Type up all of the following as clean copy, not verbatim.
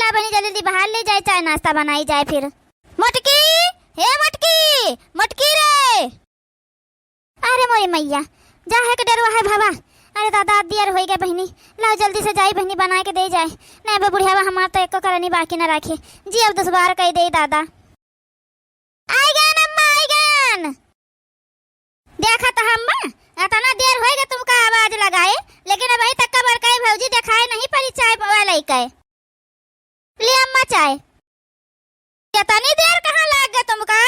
ला बनी जल्दी जल्दी बाहर ले जाए, चाय नाश्ता बनाई जाए फिर। मोटकी, हे मोटकी, मोटकी रे। अरे मोरी मैया, जा है के डरवा है भावा। अरे दादा दियर हो गए बहनी, लाओ जल्दी से जाई बहनी बना के दे जाए। नहीं बे बुढ़ियावा हमार तो एको करनी बाकी न रखे जी, अब 10 बार कह दे दादा। आई गन अम्मा, आई गन। देखा तो अम्मा इतना देर हो गया तुमका आवाज लगाए, लेकिन अभी तक का बरकाई भौजी दिखाए नहीं पड़ी चाय वाला के। ले अम्मा चाय। इतनी देर कहाँ लग गया तुमका?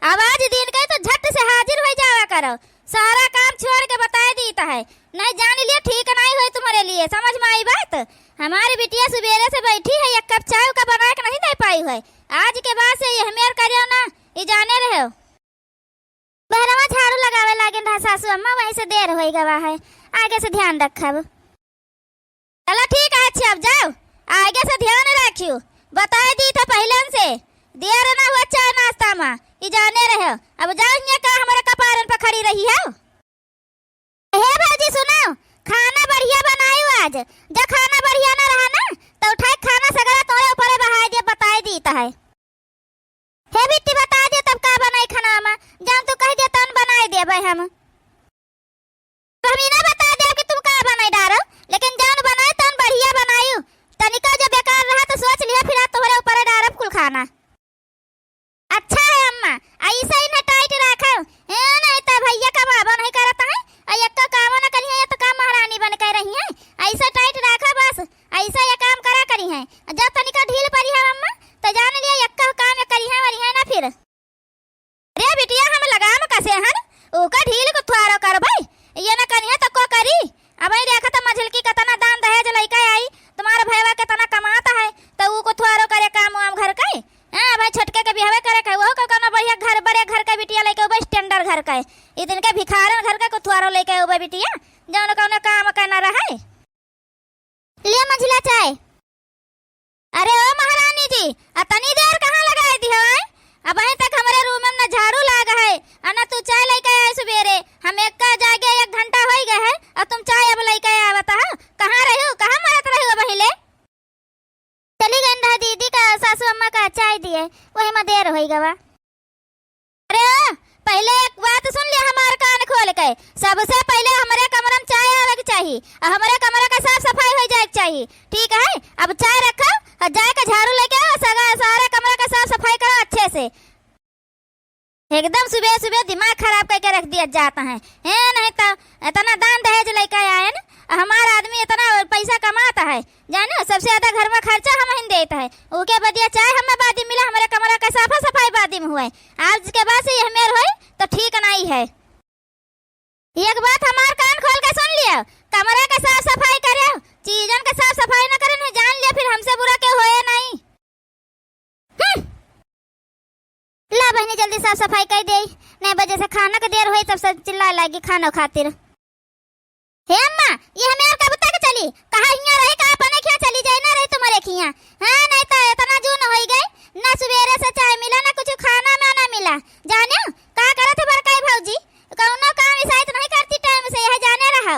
आवाज दिन गए तो झट से हाजिर हो जावा करो। सारा काम छोड़ के बता देता है, नहीं जान लिया ठीक नहीं हुई तुम्हारे लिए। समझ में आई बात? हमारी बिटिया सुबेरे से बैठी है, एक कप चाय का बना के नहीं दे पाई है। आज के बाद से ये मेर करियो ना, ये जाने रहे हो। बहरवा झाड़ू लगावे लागे ना सासू अम्मा, वहीं से देर हो गवा है, आगे से ध्यान रखब। चलो ठीक है, अच्छा अब जाओ, आगे से ध्यान रखियो। बता दी था पहले से, देर ना हुआ चाय नाश्ता में, ये जाने रहे। अब जाओ, ये का हमारे कपारन पर खड़ी रही है। हे भाजी सुनो, खाना बढ़िया बनायो आज। जब खाना बढ़िया ना रहा ना तो उठाए खाना सगरा तोरे ऊपर बहा दे, बताई दीता है। हे बिट्टी बता दे तब का बनाई खाना में, जब तू कह दे तन बनाई दे भाई। हम तो हम ना बता दे कि तुम का बनाई डारो, लेकिन जब बनाए तन बढ़िया बनायो। तनिका जो बेकार रहा तो सोच लिया फिर तोरे ऊपर डारब कुल खाना। अच्छा है अम्मा, ऐसा ही ना टाइट रखो, है नहीं तो भैया का बाबा नहीं करता है। एक तो काम ना करी है, तो काम महारानी बन के रही है। ऐसा टाइट रखो बस, ऐसा ये काम करा करी है। जब तनिका ढील पड़ी है अम्मा तो जान लिया एक काम करी है वरी है ना फिर। अरे बिटिया हम लगाम कसे हन, ओका ढील को थुआरो कर भाई, ये ना करी है तो को करी। अब ही देखा तो मझल की कितना दान दहेज लइका आई, तुम्हारा भैया कितना कमाता है, तो वो को थुआरो करे काम वाम घर के। हां भाई छोटके के बिहावे करे के, वो कोनो बढ़िया घर बड़े घर का बिटिया लेके वो स्टैंडर्ड घर का है। इतन के भिखारन घर का को थुआरो लेके वो बिटिया जौन कोनो काम करना रहे। ले मंझला चाय। अरे ओ महारानी जी, इतनी देर कहाँ लगाई थी है? अब अभी तक हमारे रूम में न झाड़ू लागा है ना तू चाय लेके आए सुबेरे। हम एक का जाके 1 घंटा हो गया है और तुम चाय अब लेके आवत हो। कहाँ रहे हो, कहाँ मरत रहे हो? पहले चली गई दीदी का सासू अम्मा का चाय दिए, वही में देर हो गवा। अरे पहले एक बात सुन लिया हमारे कान खोल के, सबसे पहले हमारे कमरे में चाय आवे चाहिए और हमारे कमरे का साफ सफाई हो जाए चाहिए, ठीक है? अब चाय रखो और जाके झाड़ू लेके आओ, सारे कमरे का साफ सफाई करो अच्छे से। एकदम सुबह सुबह दिमाग खराब करके रख दिया जाता है। नहीं तो इतना दान दहेज लेके आए ना, हमारा आदमी इतना पैसा कमाता है जानो, सबसे ज्यादा घर में खर्चा हम ही देता है। ओके बदिया चाय हमें बाद मिला, हमारे कमरा का साफ सफाई बाद में हुआ है। आज के बाद से यह मेर होई तो ठीक नहीं है। एक बात हमार कान खोल के सुन लिया, कमरे का साफ सफाई करे, चीजन का साफ सफाई न करे, जान लिया फिर हमसे बुरा के होए नहीं। ला बहनी जल्दी साफ सफाई कर दे, नहीं बजे से खाना का देर होई तब सब चिल्ला लागी खाना खातिर। हे अम्मा, ये हमें कब तक चली? कहाँ हियां रहे, कहाँ पने क्या चली जाए ना रहे तुम्हारे खियां? हां नहीं तो इतना जून हो गई ना, सुबेरे से चाय मिला ना कुछ खाना में ना मिला। जाने का करत है बरकाई भौजी, कौनो काम शायद नहीं करती टाइम से, यह जाने रहो।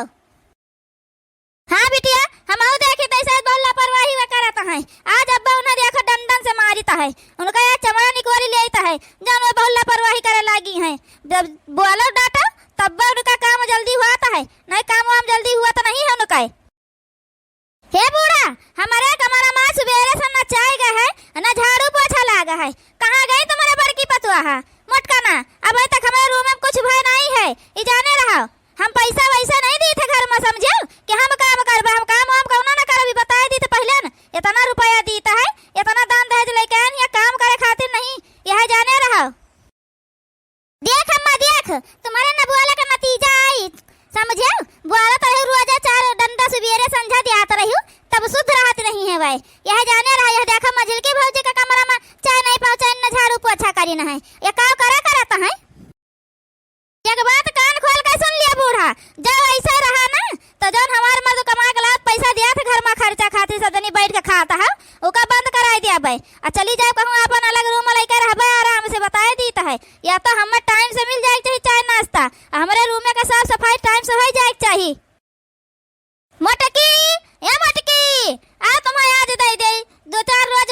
हां बिटिया हम आउ देखे तो शायद बहुत लापरवाही वे करता है। आज अब्बा उन्हें देखो डंडन से मारता है, उनका ये चमड़ा निकोरी लेता है, जब वो बहुत लापरवाही करे लगी है। जब बोलो डांटो तब उनका काम जल्दी हुआ है, नहीं काम वाम जल्दी हुआ तो नहीं है उनका। हे बूढ़ा, हमारे कमरा मां सुबेरे से न चाय गए है न झाड़ू पोछा लागा है, कहाँ गई तुम्हारे बड़की पतुआ है मोटका ना? अब तक हमारे रूम में कुछ भय नहीं है, ये जाने रहो। हम पैसा वैसा नहीं दी थे घर में, समझो कि हम काम करबे, हम काम वाम कौनो ना करबी, बता दी थे पहले न। इतना रुपया दीता है, इतना दान दहेज लेके आए, ये काम करे खातिर नहीं, यह जाने रहो। देख अम्मा देख, तुम्हारे न बुआला का नतीजा आई, समझो? बुआला तो रोज 4 डंडा सुबेरे संझा दियात रही, तब शुद्ध रहत नहीं है भाई, यह जाने रहा। यह देखा मझिल के भौजी का कमरा में चाय नहीं पहुंचा, न झाड़ू पोछा करी न है, ये काम करा करता है। एक बात कान खोल के सुन लिया बूढ़ा, जब ऐसा रहा ना तो जब हमारे मर्द कमा के लात पैसा दिया था घर में खर्चा खातिर सब जनी बैठ के खाता है, ओका बंद कराई दिया भाई। और चली जाए कहूँ अपन अलग रूम लेकर रहबे, आराम से बताए दीता है। या तो हमें टाइम से मिल जाए चाहिए चाय नाश्ता, हमारे रूम का साफ सफाई टाइम से हो जाए चाहिए। मोटकी, ये मोटकी आ तुम्हें आज दे दे, 2-4 रोज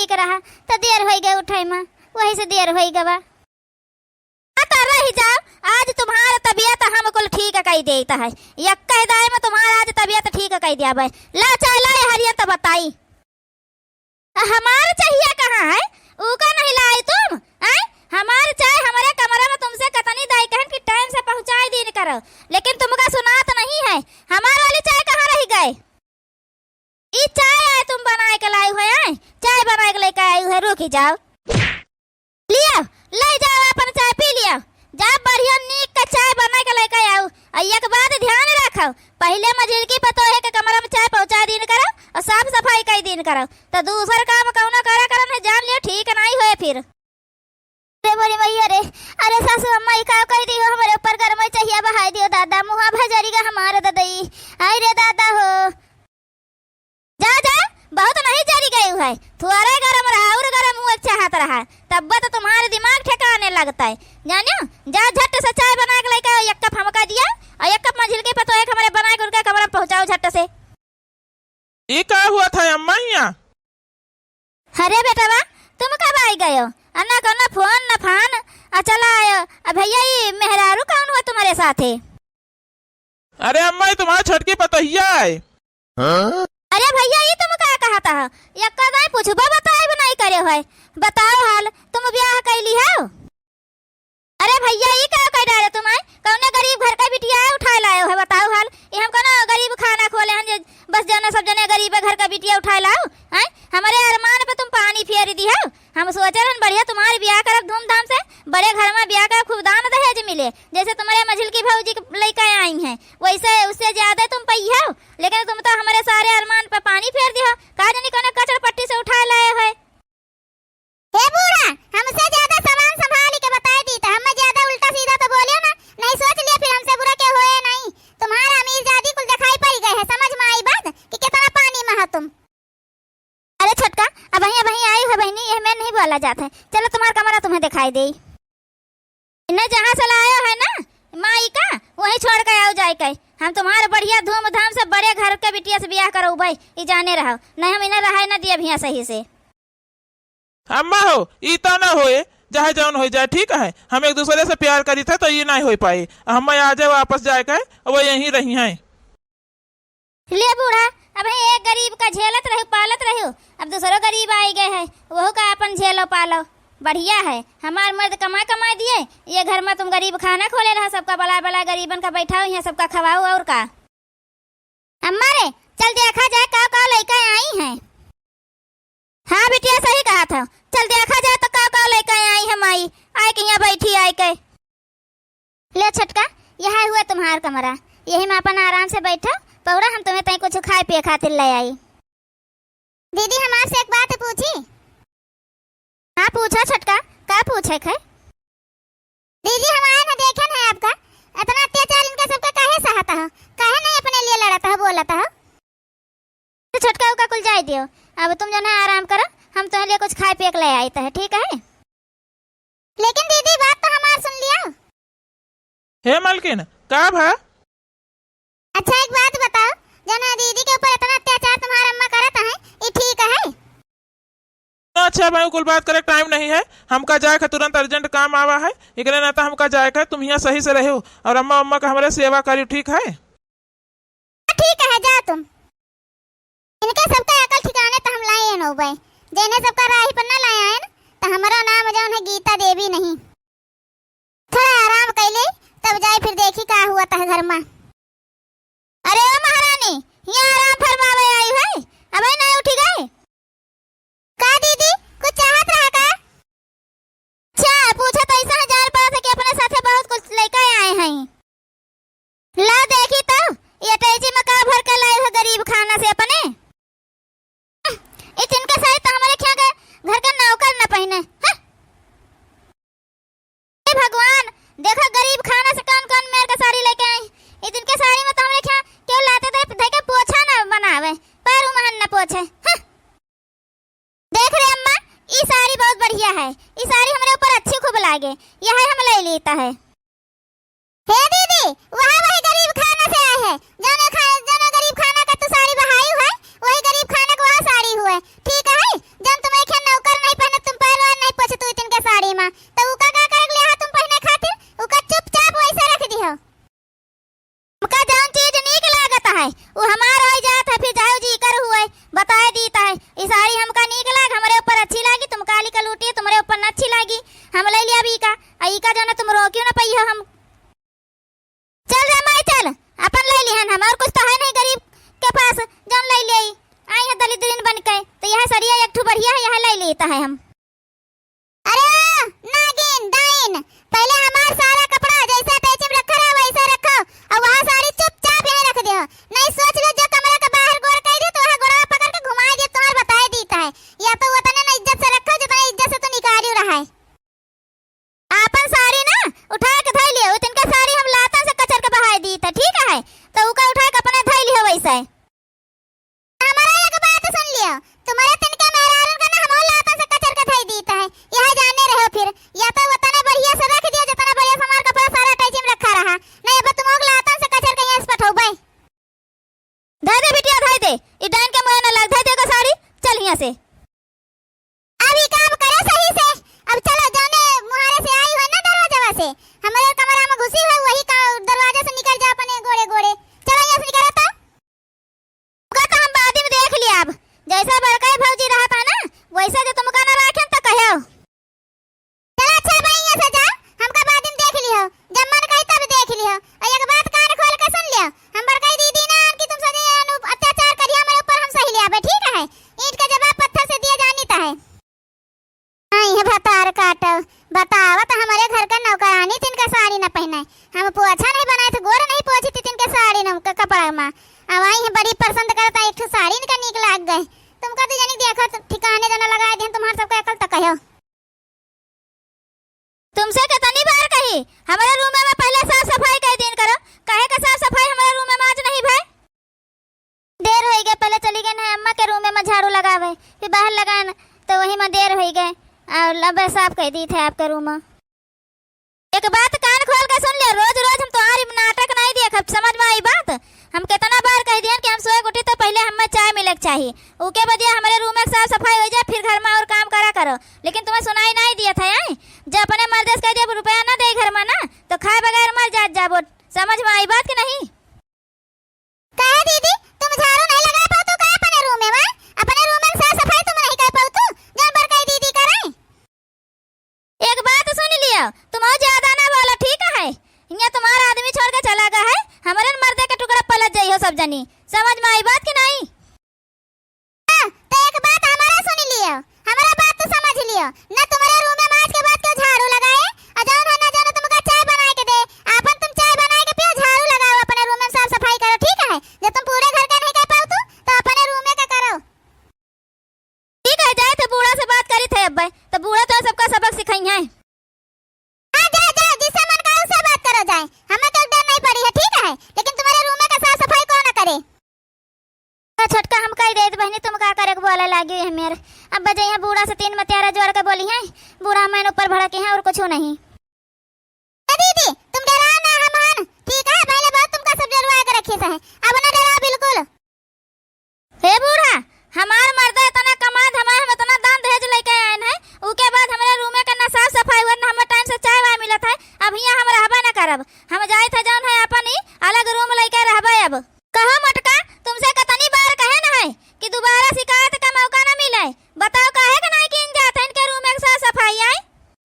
ठीक रहा तो देर हो गए उठाई में, वही से देर हो गवा। रही जाओ, आज तुम्हारा तबीयत हमको ठीक कही देता है, यक कह दाए में तुम्हारा आज तबीयत ठीक कही दिया भाई। ला चाय ला हरिया तो बताई हमारा चाहिए कहाँ है, ऊका नहीं लाई तुम आए। हमारे चाय हमारे कमरे में तुमसे कतनी दाई कहन कि टाइम से पहुंचाई दिन करो, लेकिन तुमका सुना तो नहीं है। हमारे वाली चाय कहाँ रह गए? ई चाय है तुम बनाए के लाई हुए हैं, चाय बनाए के लेके आई हुए, रुक जाओ लिया ले जाओ अपन चाय पी लिया। जा बढ़िया नीक का चाय बना के लेके आओ। एक बात ध्यान रखो, पहले मझिलकी पतो है के कमरा में चाय पहुंचा दिन करो और साफ सफाई कई दिन करो, तो दूसर काम कौनो करा करम है जान लियो ठीक नहीं होए फिर। अरे बोली भैया रे, अरे सासू अम्मा का कह दी हो हमारे ऊपर गरम चाहिए बहाई दियो दादा, मुहा भजरीगा हमारे दादाई। आई रे दादा हो जा जा, बहुत नहीं जारी गई है, थोड़ा गरम रहा और गरम हुआ चाहत रहा, तब तो तुम्हारे दिमाग ठिकाने लगता है जानियो। जा झट से चाय बना के लेके एक कप हमका दिया और एक कप मझिल के पतो है हमारे बना के उनका कमरा पहुंचाओ झट से। ये क्या हुआ था अम्मा यहाँ? अरे बेटा बा तुम कब आई गए हो? अन्ना को ना फोन ना फान चला आयो। भैया ये मेहरारू कौन हुआ तुम्हारे साथ है? अरे अम्मा ये तुम्हारा छटकी पतोहिया है। अरे भैया ये तुम क्या कहा था? ये कदाई पूछबा बताए भी नहीं करे है, बताओ हाल तुम ब्याह कैली हो? अरे भैया ये क्या कह डाले तुम्हें? कौने गरीब घर का बिटिया है उठाए लाओ है, बताओ हाल। ये हमको ना गरीब खाना खोले हैं बस जाना सब जने गरीब घर का बिटिया उठाए लाओ हैं, हमारे अरमान पे तुम पानी फेर दी हो। हम सोचे रहे बढ़िया तुम्हारी ब्याह करब धूमधाम से, बड़े घर में ब्याह कर खूब दान दहेज मिले, जैसे तुम्हारे मझिल की भौजी लेकर आई हैं वैसे उससे ज्यादा तुम पई हो, लेकिन तुम तो हमारे सारे अरमान पे पानी फेर दी हो। का जानी कौन कचड़ पट्टी से उठा लाए है। हे बूढ़ा हमसे ज्यादा सामान संभाल के बताई दी तो हम ज्यादा उल्टा सीधा तो बोलियो ना, नहीं सोच लिया फिर हमसे बुरा क्या होए नहीं। तुम्हारा अमीर जादी कुल दिखाई पड़ गए है, समझ में आई बात कि कितना पानी में हो तुम। अरे छोटका अब वही आई है बहनी, ये मैं नहीं बोला जाता है, चलो तुम्हारा कमरा तुम्हें दिखाई दे। इन्हें जहाँ से लाया है ना माई का वहीं छोड़ के आओ जाए के, हम तुम्हारे बढ़िया धूमधाम से बड़े घर के बिटिया से ब्याह करो भाई, ये जाने रहो नहीं हम इन्हें रहा न दिए भैया सही से। अम्मा हो इतना ना होए, चाहे जौन हो जाए ठीक है, हम एक दूसरे से प्यार करी थे तो ये नहीं हो पाई, हम आ जाए वापस जाए के वो यहीं रही हैं। ले बूढ़ा अब एक गरीब का झेलत रहो पालत रहो, अब दूसरो गरीब आई गए है वह का अपन झेलो पालो, बढ़िया है। हमार मर्द कमा दिए, ये घर में तुम गरीब खाना खोले रहा, सबका बला बला गरीबन का बैठाओ यहाँ सबका खवाओ और का। अम्मा रे चल देखा जाए का लड़का आई है। हाँ बिटिया सही कहा था, चल देखा जाए तो का लड़का आई है माई, आए के यहाँ बैठी आए के। ले छटका यहाँ हुआ तुम्हारा कमरा, यही में अपन आराम से बैठो, पौड़ा हम तुम्हें तई कुछ खाए पिए खातिर ले आई। दीदी हम आपसे एक बात पूछी। हाँ पूछा छटका, क्या पूछे है? दीदी हम आए ना देखे ना आपका इतना अत्याचार इनका सबका काहे सहता हो, काहे नहीं अपने लिए लड़ता हो बोलता हो। तो छटका का कुल जाए दियो, अब तुम जो है आराम करो, हम तुम्हारे लिए कुछ खाए पिए ले आई है ठीक है। लेकिन दीदी बात तो हमार सुन लिया। हे मालकिन का भा? अच्छा एक बात बताओ, जना दीदी के ऊपर इतना अत्याचार तुम्हारा अम्मा करता है ये ठीक है? अच्छा भाई कुल बात करे टाइम नहीं है, हमका जाए का तुरंत अर्जेंट काम आवा है, एकरे ना हमका जाए का, तुम यहाँ सही से रहो और अम्मा अम्मा का हमारे सेवा करियो ठीक है। ठीक है जा तुम, इनके सबका अकल ठिकाने तो हम लाए नो भाई, जेने सबका राही पर ना लाया है तो हमारा नाम जो है गीता देवी नहीं। थोड़ा आराम कर ले तब जाए फिर देखी क्या हुआ था घर में। अरे ओ महारानी यहाँ आराम फरमावे आई है, अबे ना उठी गए का दीदी कुछ चाहत रहा का? अच्छा पूछा तो ऐसा हजार पास है कि अपने साथे बहुत कुछ लेकर आए हैं। ला देखी तो ये टेजी में का भर के लाए हो गरीब खाना से अपने, इनके साथ तो हमारे क्या घर का नौकर न पहने। भगवान देखो गरीब खाना से कौन कौन मेरे का साड़ी लेके आई, इतन के साड़ी में तो हमारे क्या क्यों लाते थे देखे पोछा ना बनावे पैर उमहन न पोछे। देख रहे अम्मा ये साड़ी बहुत बढ़िया है, ये साड़ी हमारे ऊपर अच्छी खूब लागे, यह हम ले लेता है। हे दीदी वही गरीब खाना से आए हैं, जो गरीब खाना का तो साड़ी बहाई हुआ है वही गरीब खाना को वहाँ साड़ी हुआ है ठीक है। जब तुम्हें है वो हमारा हो जाता है, फिर चाहे जी कर हुआ है बताए दीता है ये साड़ी हमका नीक लाग, हमारे ऊपर अच्छी लागी, तुम काली का लूटी तुम्हारे ऊपर न अच्छी लागी, हम ले लिया अभी का जो ना तुम रोकियो ना पई हो हम। चल जा माई चल अपन ले लिहन हम, और कुछ तो है नहीं गरीब के पास जौन ले ले आई है दलित दिन बन के, तो यह सरिया एक ठू बढ़िया है यह ले लेता है हम। अरे नागिन डाइन पहले हमारा सारा कपड़ा जैसा टेचे में रखा रहा वैसा रखो, और वहाँ साड़ी चुपचाप यहीं रख दियो, नहीं सोच लो जो कमरे के बाहर गोड़ कर दे तो वहाँ गोड़ा पकड़ के घुमा दे तो और बताए देता है, या तो उतने ना इज्जत से रखो जितना इज्जत से तो निकाल रहा है। आपन साड़ी ना उठा के धई लियो, तिनका साड़ी हम लाता से कचर के बहाए दीता, ठीक है तो उका उठा के अपने धई लियो वैसा है। हमारा एक बात सुन लियो, तुम्हारे तिनका मेहरारू का ना हम लाता से कचर के धई दीता है, यह जाने रहो फिर, या तो उतने बढ़िया से रख दियो जितना बढ़िया से हमारा कपड़ा सारा टेची में रखा रहा, नहीं अब तुम लाता से कचर के यहां से पठाओ भाई। धई दे बिटिया धई दे, ई डाइन के मुंह ना लग, धई दे को साड़ी चल यहां से। अभी काम करे सही से, अब चलो जाने मुहारे से आई हो ना दरवाजा से, हमारे कमरा में घुसी है वही का दरवाजा से निकल जा अपने गोड़े गोड़े, चलो यहां से निकल तो हम बाद में देख लिया, अब जैसा बड़काई भौजी रहा था ना वैसा जो तुमका ना राखे तो कहो। चल अच्छा भाई यहां से जा, हमका बाद में देख लियो, जब मन कही तब देख लियो, और एक बात कान खोल के सुन लियो, हम बड़काई दीदी ना कि तुम सदी अत्याचार करिया हमारे ऊपर हम सही लिया बे, ठीक है ईंट का जवाब पत्थर से दिया जानीता है। आई है भतार काट बतावा तो हमारे घर का नौकरानी तिनका साड़ी न पहने, हम पोछा नहीं बनाए थे गोर नहीं पोछी थी तिनके साड़ी न कपड़ा में, अब आई है बड़ी पसंद करता एक ठो साड़ी इनका नीक लाग गए, तुमका तो जानी देखो ठिकाने जना लगा दे तुम्हारे सबका अकल तक कहो। तुमसे कितनी बार कही हमारे रूम में पहले साफ सफाई कर दिन करो, काहे का साफ सफाई हमारे रूम में आज नहीं भाई, देर हो गई पहले चली गई ना अम्मा के रूम में झाड़ू लगावे फिर बाहर लगान तो वही में देर हो गई और लंबे साफ कह दी थे आपके रूम। एक बात कान खोल के सुन ले, रोज रोज हम तुम्हारी नाटक नहीं देखब, समझ में आई बात, हम कितना बार कह दिया कि हम सोए उठी तो पहले हमें चाय मिलक चाहिए, उके बदिया हमारे रूम में साफ सफाई हो जाए फिर घर में और काम करा करो, लेकिन तुम्हें सुनाई नहीं दिया था यार, जब अपने मर्द कह दिया रुपया ना दे घर में ना तो खाए बगैर मर जात जाबो, समझ में आई बात कि नहीं। कहे दीदी तुम झाड़ू नहीं लगा पाओ तो कहे अपने रूम में अपने रूम में साफ सफाई तुम नहीं कर पाओ तू जब बर कही दीदी करे। एक बात सुन लियो तुम और ज्यादा ना बोलो ठीक है, यहाँ तुम्हारा आदमी छोड़ के चला गया है, हमारे मर्द का टुकड़ा पलट जाइयो सब जनी, समझ में आई बात कि नहीं। तो एक बात हमारा सुन लियो, हमारा बात तो समझ लियो ना, तुम्हारे रूम में आज के बाद क्यों झाड़ू लगाए, अजान है ना जानो तुमका चाय बना के दे, आपन तुम चाय बना के पियो झाड़ू लगाओ अपने रूम में साफ सफाई करो, ठीक है जब तुम पूरे घर का नहीं कर पाओ तो अपने रूम में का करो, ठीक है। जाए थे बूढ़ा से बात करी थे अब तो बूढ़ा तो सबका सबक सिखाई है, हां जा जा जिससे मन करे उससे बात करो जाए, हमें कोई डर नहीं पड़ी है ठीक है, लेकिन तुम्हारे रूम में का साफ सफाई कौन करे। छोटका हम कह दे बहनी तुम का करे बोला लागी है मेरे, अब बजे यहाँ बूढ़ा से 3 मतियारा जोड़ के बोली है, बूढ़ा मैंने ऊपर भड़के हैं और कुछ नहीं। दीदी तुम डरा ना हमान, ठीक है पहले बहुत तुमका सब डरवा के रखे है, अब ना डरा बिल्कुल। हे बूढ़ा हमार मर्द इतना कमाद हमारे हम इतना दान दहेज लेके आए हैं, उके बाद हमारे रूम में ना साफ सफाई हुआ ना हमें टाइम से चाय वाय मिलत है, अब यहाँ हम रहबा ना करब, हम जाए थे जौन है अपन ही अलग रूम लेके रहबा। अब कहो मटका तुमसे कितनी बार कहे ना है कि दोबारा शिकायत का मौका ना मिले, बताओ काहे कि नहीं कि इन जाते इनके रूम में साफ सफाई आई,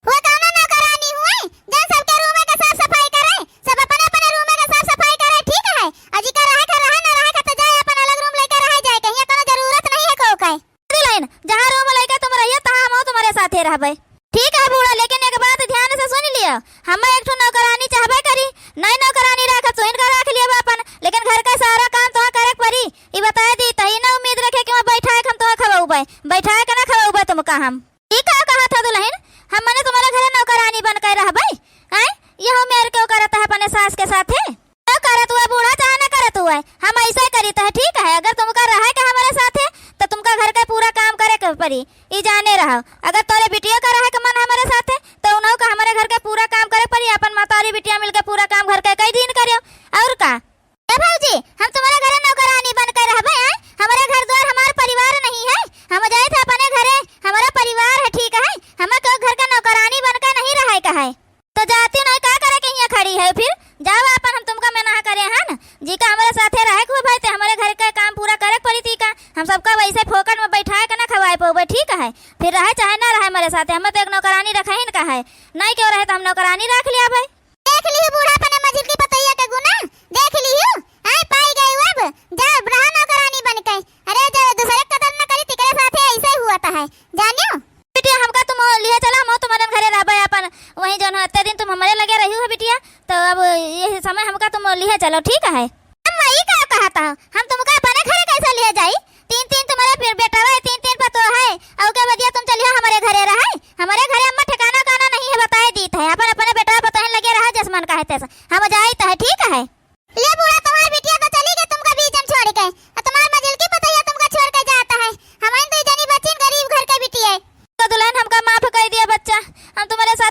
वो कौन नौकरानी हुए जन सबके रूम में का साफ सफाई करे, सब अपने अपने रूम में का साफ सफाई करे, ठीक है अजी का रहे ना रहे तो जाए अपन अलग रूम लेके रह जाए, कहीं कोनो जरूरत नहीं है को कहे लाइन जहां रूम लेके तुम रहिए तहां हम तुम्हारे साथे रहबे, ठीक है बूढ़ा। लेकिन एक बात ध्यान से सुन लियो, हम एक ठो नौकरानी चाहबे करी, नहीं नौकरानी रखत तो इनका रख लियो अपन, लेकिन घर का सारा काम तो करे पड़ी, ई बताए दी तही ना उम्मीद रखे कि मैं बैठाए हम तो खवाऊबे, बैठाए के ना खवाऊबे तुमका हम, ठीक है कहा था दुल्हन हम मने तुम्हारे घर नौकरानी बन के रहबे, हैं यह मेरे क्यों करता है अपने सास के साथे, क्यों करत हुआ बूढ़ा चाहे ना करत हुआ हम ऐसा ही करीता है, ठीक है अगर तुमका रहे के हमारे साथे तो तुमका घर का पूरा काम करे के पड़ी, ई जाने रहो, अगर तोरे बिटिया का रहे के मन हमारे साथे तो उन्हों का हमारे घर का पूरा काम करे पड़ी, अपन मातारी बिटिया मिलकर पूरा काम घर का कई दिन करियो और का। ए भौजी हम तुम्हारे घर नौकरानी बन के रहबे, हमारे घर द्वार हमारा परिवार नहीं है, हम जाए थे अपने घरे हमारा परिवार है, ठीक है हमें कोई घर का नौकरानी बन के नहीं रहे का है, तो जाती नहीं का करे के यहाँ खड़ी है, फिर जाओ अपन हम तुमका मना करे हैं जी का हमारे साथे रहे को भाई साथे, हमें तो एक नौकरानी रखा ही का है, नहीं क्यों रहे तो हम नौकरानी रख लिया भाई। देख ली बूढ़ा पने मजिल की पतैया के गुना, देख ली आई पाई गई अब जा रहा नौकरानी बन के। अरे जो दूसरे कदर न करी तिकरे साथे ऐसे ही हुआ है जानियो। बिटिया हमका तुम लिए चला, मैं तुम्हारे घरे रहबे अपन, वही जो इतने दिन तुम हमारे लगे रही हो बिटिया, तो अब ये समय हमका तुम लिए चलो, ठीक है। हम वही क्या कहता हूँ, हम तुमका अपने घरे कैसे लिए जाई? तीन तीन तुम्हारे फिर बेटा है, तीन तीन पतो है, और क्या बदिया तुम चलियो हमारे घरे रहे? हमारे घरे अम्मा ठिकाना काना नहीं है, बताए दीत है, अपन अपने बेटा पतो है लगे रहा जसमन का है तैसा हम जाई तो है, ठीक है। ले बूढ़ा तुम्हारी बिटिया तो चली गई तुमका बीच में छोड़ के, और तुम्हार मजिल की पतैया तुमका छोड़ के जाता है। हमारी तो जनी बच्ची गरीब घर के बिटिया है, तो दुल्हन हमका माफ कर दिया बच्चा, हम तुम्हारे साथ